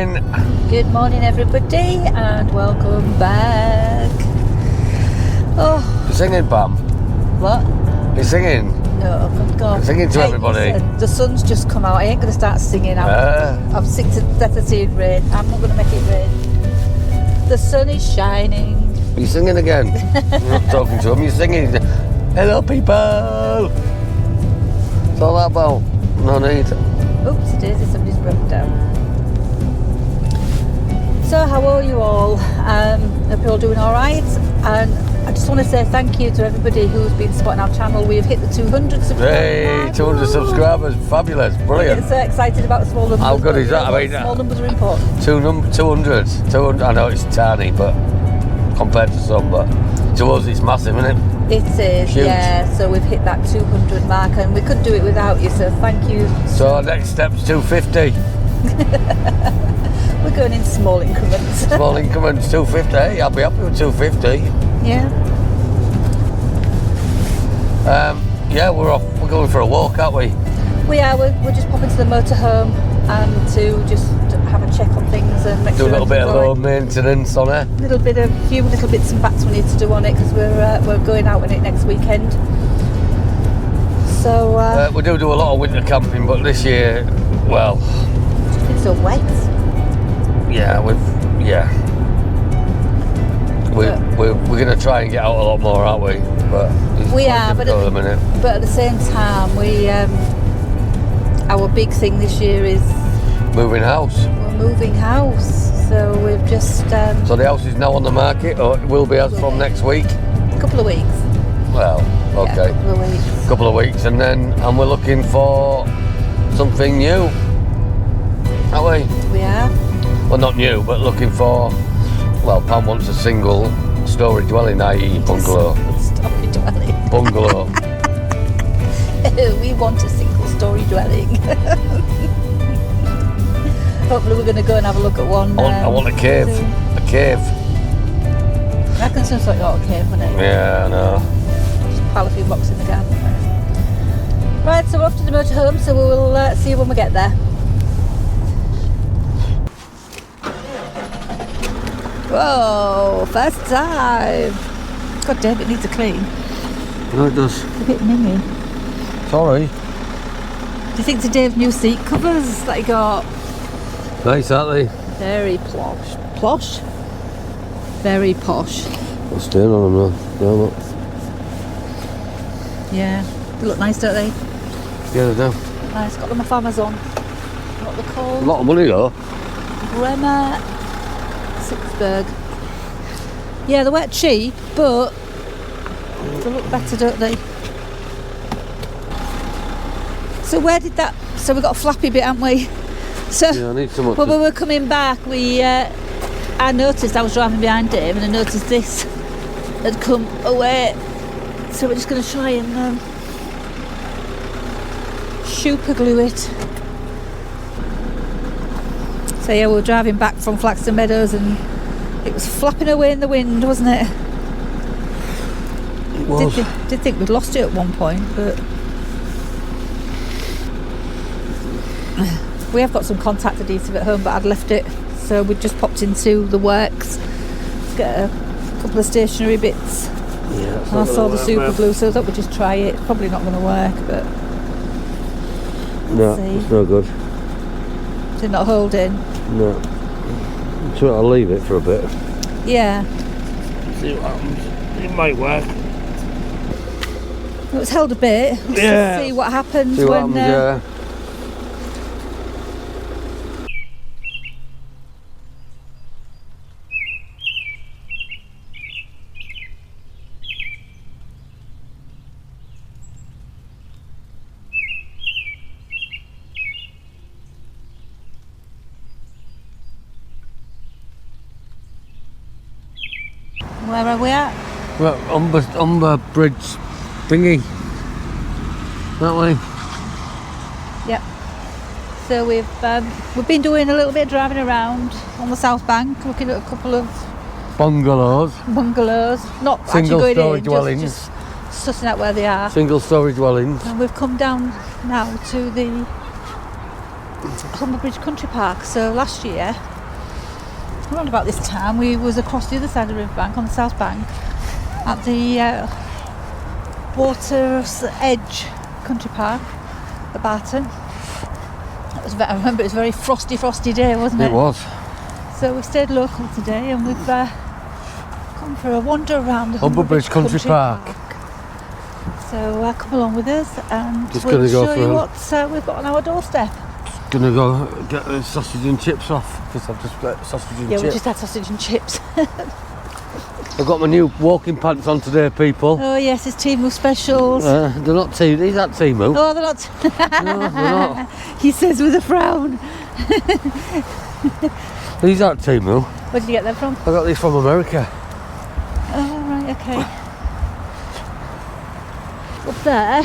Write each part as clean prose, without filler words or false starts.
morning. Good morning, everybody, and welcome back. Oh, You're singing, Pam? what? You're singing? No, good God. You're singing to everybody. Listen, the sun's just come out. I ain't going to start singing. I'm sick to death of seeing rain. I'm not going to make it rain. The sun is shining. You're singing again. You're not talking to him, you're singing. Hello, people. What's all that about? No need. Oops, daisy, somebody's broken down. So, how are you all? Hope you're all doing all right. And I just want to say thank you to everybody who's been supporting our channel. We've hit the 200 subscribers. Hey, 200 subscribers. Fabulous. Brilliant. I'm so excited about small numbers. How good is that? I mean, small numbers are important. 200. I know it's tiny, but compared to some, but to us it's massive, isn't it? It is, huge. Yeah. So we've hit that 200 mark, and we couldn't do it without you. So thank you. So our next step's 250. We're going in small increments. Small increments, 250. Hey, I'll be happy with 250. Yeah. Yeah, we're off. We're going for a walk, aren't we? We are. We're just popping to the motorhome and to just have a check on things and make Do sure a little bit of low maintenance on it. A few little bits and bats we need to do on it because we're going out in it next weekend. So We do a lot of winter camping, but this year, well, it's so wet. We're going to try and get out a lot more, aren't we? But We are, but at the same time, our big thing this year is moving house. we're moving house. So we've just So the house is now on the market, or it will be as from next week. a couple of weeks. Well, okay, Yeah, couple of weeks, and we're looking for something new, aren't we? We are. Well, not new, but looking for. Well, Pam wants a single story dwelling, i.e. bungalow. Story dwelling. Bungalow. We want a single story dwelling. Hopefully we're going to go and have a look at one. I want a cave. soon. A cave. I reckon some sort of cave, wouldn't it? Yeah, I know. Just pile a few blocks in the garden. Right, so we're off to the motorhome, so we'll see you when we get there. Whoa, first time. God damn, it needs a clean. No, it does. It's a bit mingy. Sorry. Do you think to Dave's new seat covers that he got? Nice, aren't they? Very posh. Posh? Very posh. I'll stand on them now. Yeah, look. Yeah. They look nice, don't they? Yeah, they do. Nice. Got them off Amazon. What they're A called? lot of money though. Bremer Sixburg. Yeah, they weren't cheap, but they look better, don't they? So where did that... So we got a flappy bit, haven't we? So Yeah, I need some. when we were coming back, I noticed, I was driving behind Dave, and I noticed this had come away. So we're just going to try and super glue it. So yeah, we were driving back from Flaxton Meadows and it was flapping away in the wind, wasn't it? It was. Did think we'd lost it at one point, but we have got some contact adhesive at home, but I'd left it, so we just popped into the works to get a couple of stationery bits. Yeah, And I saw the super glue, so I thought we'd just try it. It's probably not going to work, but No, see. it's no good. Did not hold in. No. So I'll leave it for a bit. Yeah. See what happens. It might work. It was held a bit. Let's Yeah. see what happens See what when. happens, yeah. Where are we at? Well, Humber Bridge thingy, aren't we? Yep. So we've been doing a little bit of driving around on the South Bank, looking at a couple of Bungalows. Not Single actually story going in, dwellings. just sussing out where they are. Single story dwellings. And we've come down now to the Humber Bridge Country Park. So last year around about this time, we was across the other side of the riverbank, on the south bank, at the Water's Edge Country Park at Barton. I remember it was a very frosty day, wasn't it? It was. So we stayed local today, and we've come for a wander around the Humber Bridge Country Park. So come along with us, and Just we'll gonna go show for you a- what we've got on our doorstep. Gonna go get the sausage and chips off because I've just got sausage and Yeah, we chips. just had sausage and chips. I've got my new walking pants on today, people. Oh yes, it's Temu specials. They're not Temu. These aren't Temu. Oh, they're not. No, they're not. He says with a frown. These aren't Temu. Where did you get them from? I got these from America. Oh right, okay. Up there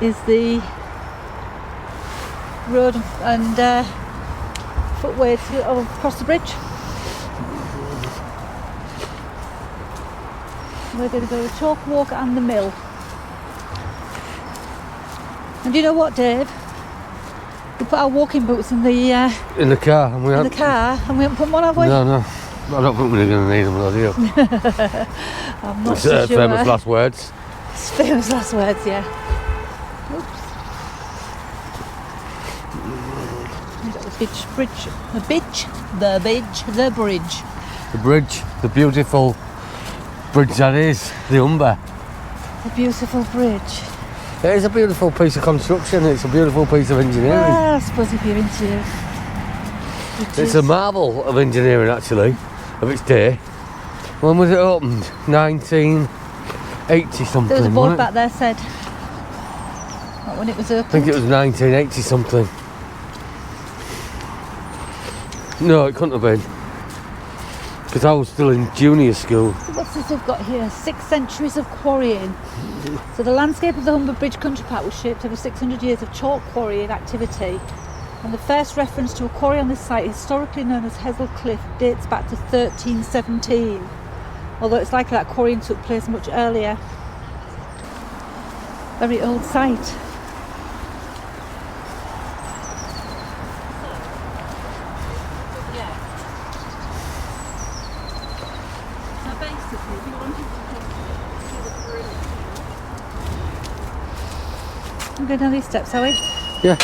is the road and footway across the bridge. We're going to go to the Chalk Walk and the Mill. And do you know what, Dave? We put our walking boots in the car, and we in the car, and we haven't put them on, have we? No. I don't think we're going to need them, though, do you? I'm not It's so sure. famous last words. It's famous last words, yeah. Oops. We've got The bridge, the beautiful bridge that is, the Humber. The beautiful bridge. It is a beautiful piece of construction, it's a beautiful piece of engineering. Well, I suppose if you're into it. It's a marvel of engineering, actually, of its day. When was it opened? 1980 something. There was a board wasn't it? back there said not when it was I opened. think it was 1980 something. No, it couldn't have been. Because I was still in junior school. So what's this we've got here? 6 centuries of quarrying. So the landscape of the Humber Bridge Country Park was shaped over 600 years of chalk quarrying activity. And the first reference to a quarry on this site, historically known as Hazel Cliff, dates back to 1317. Although it's likely that quarrying took place much earlier. Very old site. We'll go down these steps, are we? Yeah.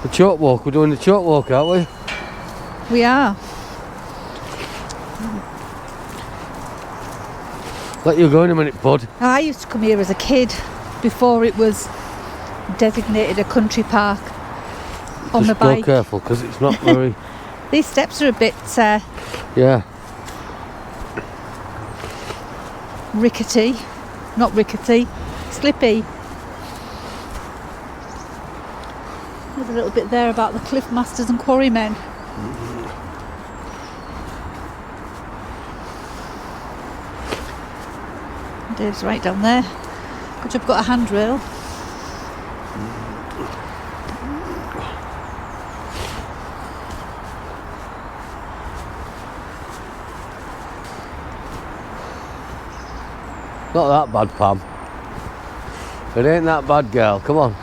The chalk walk, we're doing the chalk walk, aren't we? We are. Let you go in a minute, bud. I used to come here as a kid before it was designated a country park on Just the bike. go careful, because it's not very... These steps are a bit Yeah. rickety. Not rickety, slippy. There's a little bit there about the cliff masters and quarrymen. Dave's right down there. Good job, got a handrail. Not that bad, Pam. It ain't that bad, girl. Come on.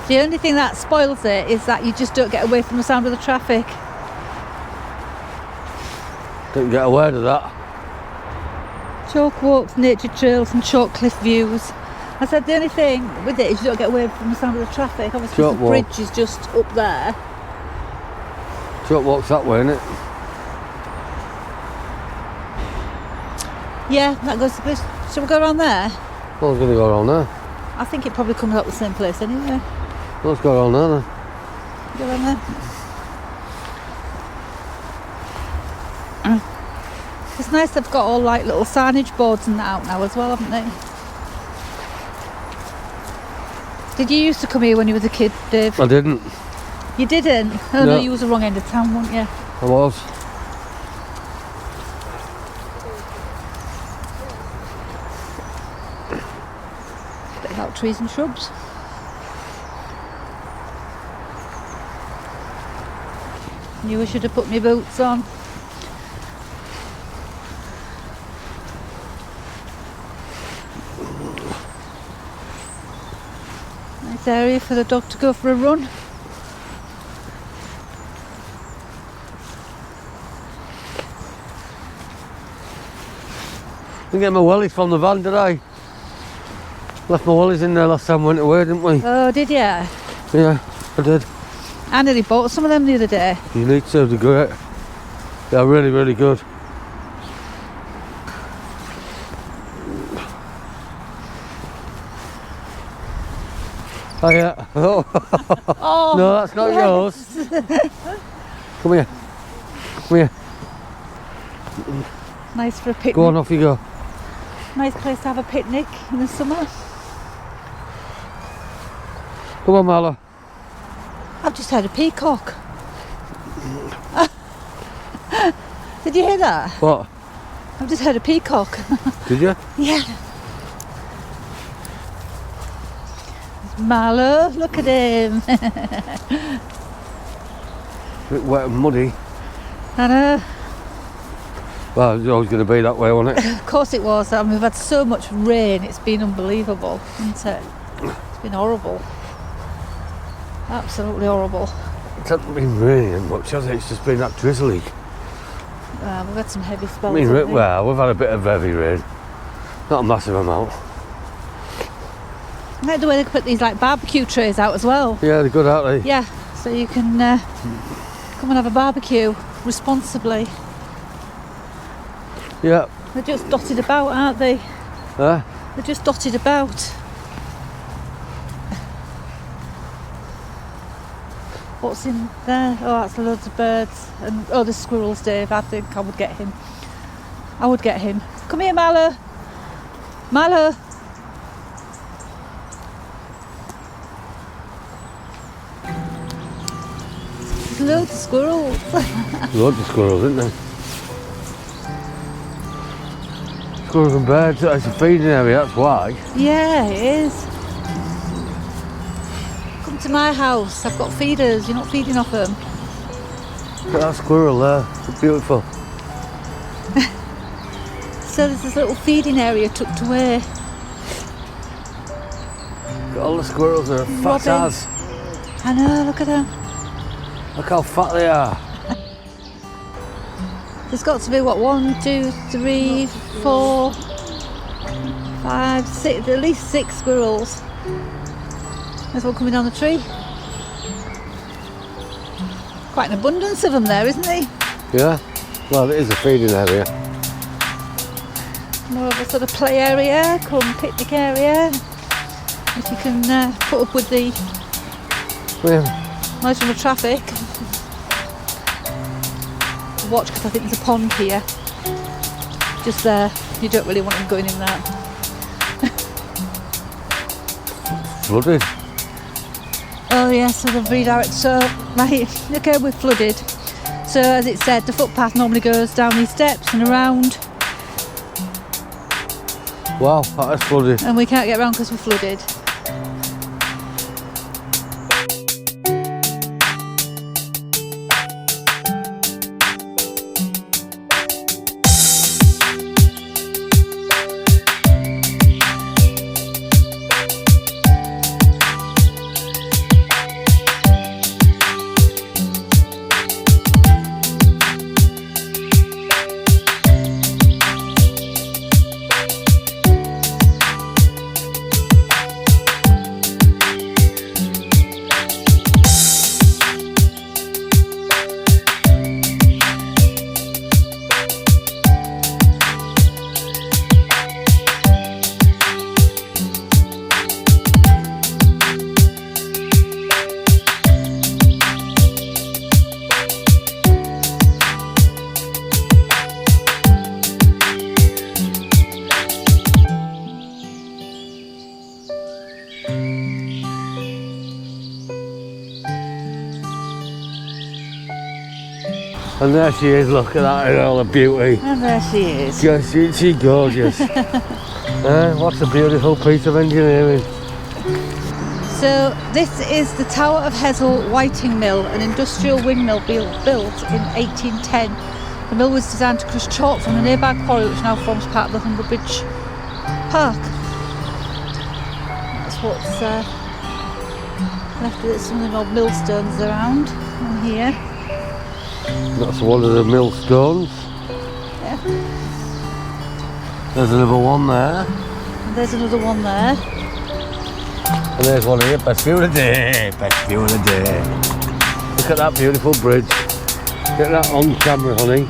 The only thing that spoils it is that you just don't get away from the sound of the traffic. Didn't get a word of that. Chalk walks, nature trails and chalk cliff views. I said the only thing with it is you don't get away from the sound of the traffic. Obviously Chalk the walk. bridge is just up there. Chalk walk's that way, innit? Yeah, that goes to this. Shall we go around there? Well, I was going to go around there. I think it probably comes out the same place anyway. Let's go around there then. Go around there. It's nice they've got all like little signage boards and that out now as well, haven't they? Did you used to come here when you was a kid, Dave? I didn't. You didn't? Oh no, No. you was the wrong end of town, weren't you? I was. Bit about trees and shrubs. Knew I should have put my boots on. Nice area for the dog to go for a run. Didn't get my wellies from the van, did I? Left my wellies in there last time we went away, didn't we? Oh, did you? Yeah, I did. I nearly bought some of them the other day. You need to, they're great. They're really, really good. Oh yeah. Oh. Oh, No, that's not yours. Come here. Come here. nice for a picnic. Go on, off you go. Nice place to have a picnic in the summer. Come on, Marla. I've just heard a peacock. Did you hear that? What? I've just heard a peacock. Did you? Yeah. Marlow, look at him. A bit wet and muddy. I know. Well, it's always going to be that way, wasn't it? Of course it was. I mean, we've had so much rain, it's been unbelievable, isn't it? It's been horrible. Absolutely horrible. It hasn't been raining much, has it? It's just been that drizzly. We've had some heavy spells. I mean, haven't we? well, we've had a bit of heavy rain. Not a massive amount. I like the way they put these like barbecue trays out as well. Yeah, they're good, aren't they? Yeah, so you can come and have a barbecue responsibly. Yeah. They're just dotted about, aren't they? Huh? They're just dotted about. What's in there? Oh, that's loads of birds. And oh, there's squirrels, Dave. I think I would get him. I would get him. Come here, Marlow. Marlow. There's loads of squirrels. Loads of squirrels, isn't there? Squirrels and birds, it's a feeding area, that's why. Yeah, it is. Come to my house. I've got feeders. You're not feeding off them. Look at that squirrel there, it's beautiful. So there's this little feeding area tucked away. Look at all the squirrels are fat Robin. as. I know, look at them. Look how fat they are. There's got to be, what, 1, 2, 3, 4, 5, 6, at least 6 squirrels. There's one coming down the tree. Quite an abundance of them there, isn't there? Yeah? Well, it is a feeding area. More of a sort of play area, come picnic area. If you can put up with the Yeah. noise from the traffic. Watch, because I think there's a pond here. Just there. You don't really want them going in that. Flooded. Oh yeah, so they've redirected. So, right, okay, we're flooded. So as it said, the footpath normally goes down these steps and around, Wow, that is flooded. and we can't get around because we're flooded. And there she is, look at that in all the beauty. And there she is. Yes, isn't she gorgeous? What a beautiful piece of engineering. So this is the Tower of Hessel Whiting Mill, an industrial windmill built in 1810. The mill was designed to crush chalk from the nearby quarry, which now forms part of the Humber Bridge Park. That's what's left of it. Some of the old millstones around on here. That's one of the millstones. Yeah. There's another one there. And there's another one there. And there's one here. Best view of the day. Best view of the day. Look at that beautiful bridge. Get that on camera, honey.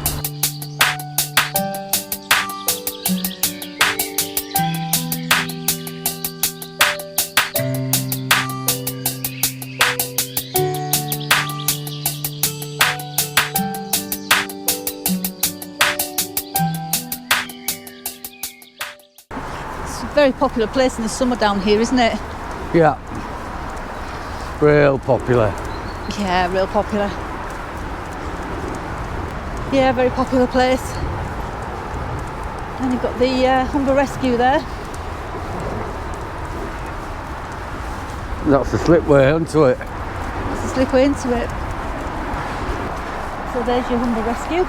It's a very popular place in the summer down here, isn't it? Yeah. Real popular. Yeah, real popular. Yeah, very popular place. And you've got the Humber Rescue there. That's the slipway onto it. It's a slipway into it. So there's your Humber Rescue.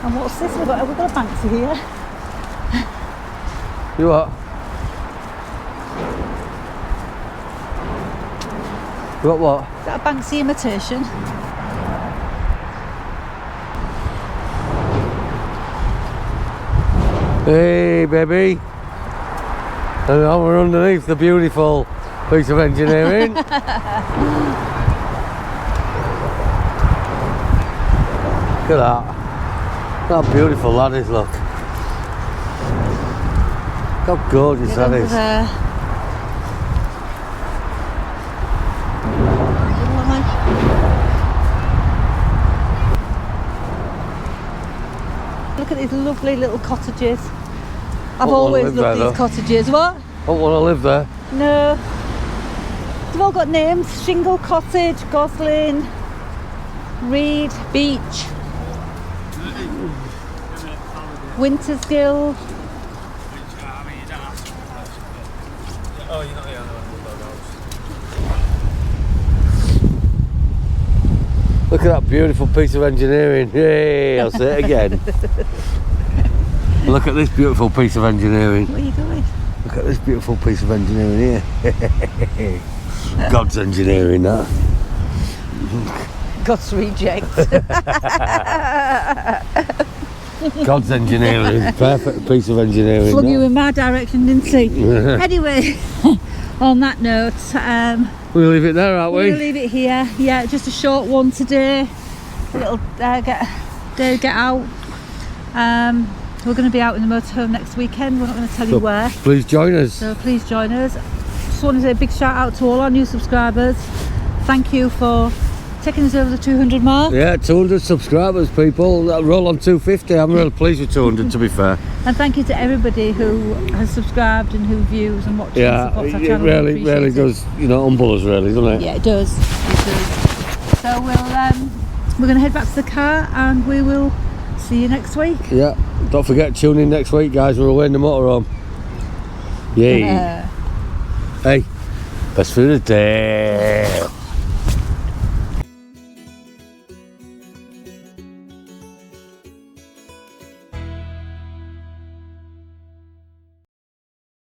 And what's this? We've got a Banksy here. You what? You got what? Is that a Banksy imitation? Hey, baby. And now we're underneath the beautiful piece of engineering. Look at that. How beautiful that is, look. How gorgeous that is. Look at these lovely little cottages. I've always loved these cottages. What? I don't want to live there. No. They've all got names. Shingle Cottage, Goslin, Reed, Beach, Wintersgill. Oh, you're not the only one with Look at that beautiful piece of engineering. Yay, I'll say it again. Look at this beautiful piece of engineering. What are you doing? Look at this beautiful piece of engineering here. God's engineering, that. God's reject. God's engineering. Perfect piece of engineering. Flung that. you in my direction, didn't he? Anyway, on that note, we'll leave it there, aren't we? we'll leave it here. Yeah, just a short one today. A little get out. We're going to be out in the motorhome next weekend. We're not going to tell you where. Please join us. So please join us. Just want to say a big shout out to all our new subscribers. Thank you for taking us over the 200 mark. Yeah, 200 subscribers, people. Roll on 250. I'm really pleased with 200, to be fair. And thank you to everybody who has subscried and who views and watches and supports our channel. It really does, humble us, really, doesn't it? Yeah, it does. It does. So we're going to head back to the car and we will see you next week. Yeah. Don't forget, tune in next week, guys. We're away in the motorhome. Yay. Hey, best food of the day.